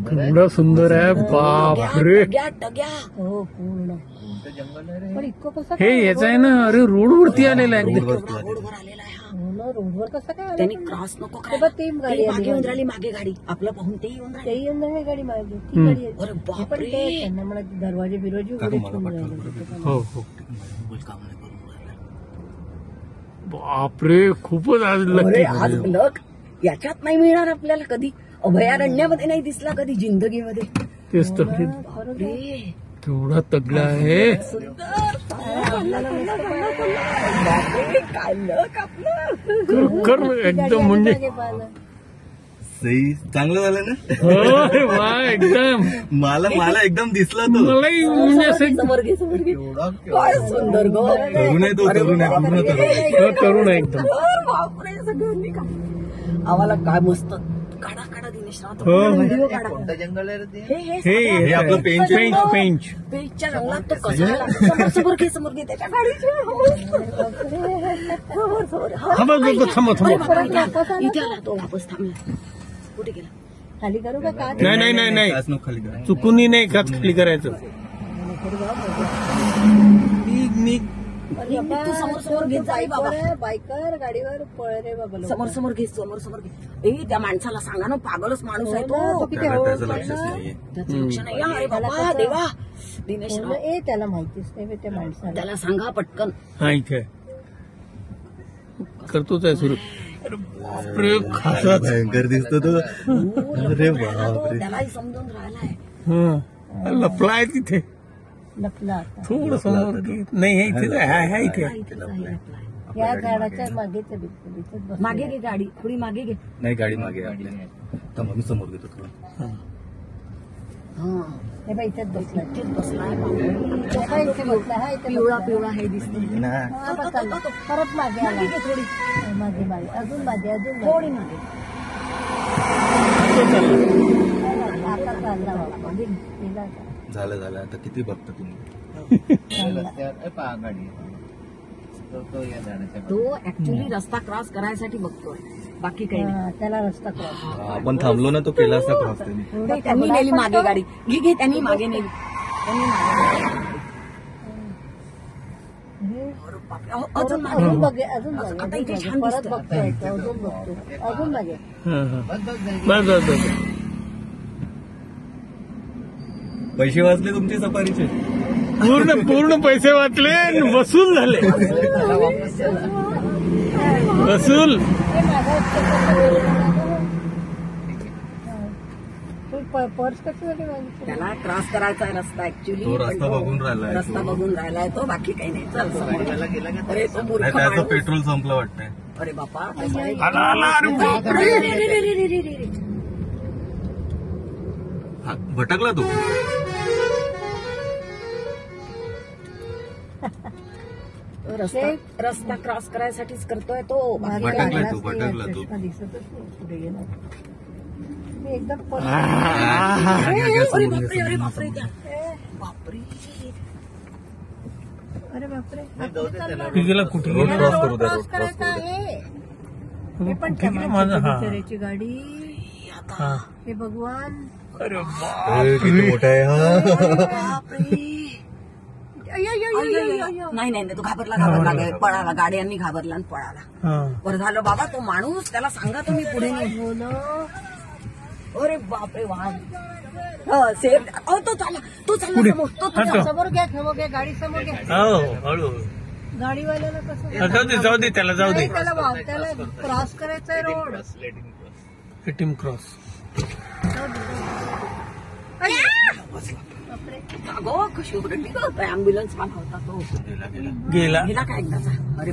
केवढा सुंदर आहे, बापरे. हो पूर्ण पण इतकं कसं हे याचं आहे ना, अरे रोडवरती आलेला आहे. रोडवर कसं काय त्यांनी क्रॉस नको ते बघ, ती गाडी मागे येऊन राहिली, मागे गाडी आपलं पाहून ते येऊन राहिली. ते येऊन नाही गाडी मागे ती गाडी आहे. अरे हे पण बापरे. ते त्यांना म्हणा दरवाजे बिरवाजे उघडे ठेवून राहिले. हो हो बापरे, खूपच आज अरे लकी. आज लक याच्यात नाही मिळणार आपल्याला कधी, अभयारण्यामध्ये नाही दिसला कधी जिंदगीमध्ये. तेच तर, बापरे. केवढा तगडा आहे. बापरे, काय लक आपलं. कर एकदम म्हणजे सही चांगलं झालं ना. अरे वा, एकदम मला एकदम दिसला तो. मलाही म्हणजे असं समोर घे, समोर घे. काय सुंदर गो. तरुण आहे तो, तरुण आहे, पूर्ण तरुण आहे. तरुण आहे एकदम. बापरे, सगळ्यांनी का आम्हाला काय मस्त काढा काढा दिनेश राव, हो. व्हिडिओ काढा. जंगल आहे हे आपलं पेंच आहे. पेंच पेजच्या रंगात तो कसा आला. समोर घे, समोर घे त्याच्या गाडीचे. समोर समोर. थांबा थांबा अरे थांबा. बापरे, इथे आला तो, वापस थांबला. कुठे गेला. खाली करू का काय नाही नाही नाही काच नको खाली करा. चुकूनही नाही काच खाली करायचं. तू समोर समोर घेत जाई बाबा. बायकर गाडीवर पळ रे बाबा लोक. समोर समोर घे, समोर समोर घे. त्या माणसाला सांगा ना, पागलच माणूस आहे तो तो. किती त्याला हळू त्याचं लक्षच नाहीये. त्याचं लक्ष नाही. अरे बाबा देवा, दिनेश राव, ए त्याला माहितीच नाही बे त्या माणसाला. त्याला सांगा पटकन. हा इथे करतोच आहे सुरू. बापरे, खासाच. भयंकर दिसतो तो. अरे बापरे. त्यालाही समजून राहिलाय. हा, लपला आहे तिथे. लपला आता थोडं समोर नाही, हे इथे आहे इथे. या झाडाच्या मागेच आहे बिलकुल. इथेच बसलेला मागे घे गाडी, थोडी मागे घे. नाही गाडी मागे आहे आपल्या. थांबा, मी समोर घेतो थोडं. हा, हे बाई इथेच बसला. इथेच बसलाय. हा इथे बसला. हा इथे पिवळा पिवळा हे दिसतो. ना हा, आता चालला. परत मागे आला. थोडी मागे मागे अजून मागे अजून थोडी मागे. मागे. आता चालला बाबा मागे गेला आता. झालं झालं. आता किती बघता तुम्ही. तो ऍक्च्युली रस्ता क्रॉस करायसाठी बघतोय, बाकी काही नाही. हा, त्याला रस्ता क्रॉस. आपण थांबलो ना, तो केला असता क्रॉस त्यांनी. नाही, त्यांनी नेली मागे गाडी. घे घे, त्यांनी मागे नेली. त्यांनी मागे नेली. अरे बापरे, अहो, अजून मागे. अजून बघे अजून आता मागे इथे छान परत दिसतं. बघतोय तो, अजून बघतो अजून मागे. हा हा, बस बस बस. पैसे वाचले तुमचे सफारीचे. पूर्ण पैसे वाचले आणि वसूल झाले. वसूल. पर्स कशासाठी मागितली? त्याला क्रॉस करायचा आहे रस्ता ऍक्च्युली. तो रस्ता बघून राहिलाय. रस्ता बघून राहिलाय तो, बाकी काही नाही. चल समोर. अरे तो मूर्ख नाही, त्याचं माणूस. पेट्रोल संपलं वाटतंय. अरे बापा, आला आला. अरे बापरे. हा, भटकला तो. रस्ता क्रॉस करायसाठीच करतोय तो. मागे भटकला लागलाच तो, नाही, भटकला तो. चष्मा दिसतच नाही पुढे गेला. मी एकदम अरे बापरे, अरे बापरे, बापरे. अरे बापरे कुठे गेला, कुठे रोड गेला? क्रॉस करू द्या, क्रॉस रोड क्रॉस करायचा करू द्या. आहे. हे पण कुठे गेला माझा? त्या हा बिचाऱ्याची गाडी. हा. हे भगवान. अरे अरे, किती मोठा आहे हा. नाही नाही, तो घाबरला पळाला. गाड्यांनी घाबरला आणि पळाला. हा. बरं झालं बाबा, तो माणूस, त्याला सांगा तुम्ही पुढे नाही. हो ना. अरे बापरे, वाघ. सेफ. तो चालला पुढे. समोर. तो हा, तो. समोर घ्या गाडी समोर घ्या. हो हळू. गाडीवाल्याला कसं जाऊ दे त्याला, जाऊ दे. नाही, त्याला क्रॉस करायचा आहे रोड. Team cross. अगो कशी उरटली गं, ऍम्ब्युलन्स वाला होता तो. गेला गेला का एकदाचा. अरे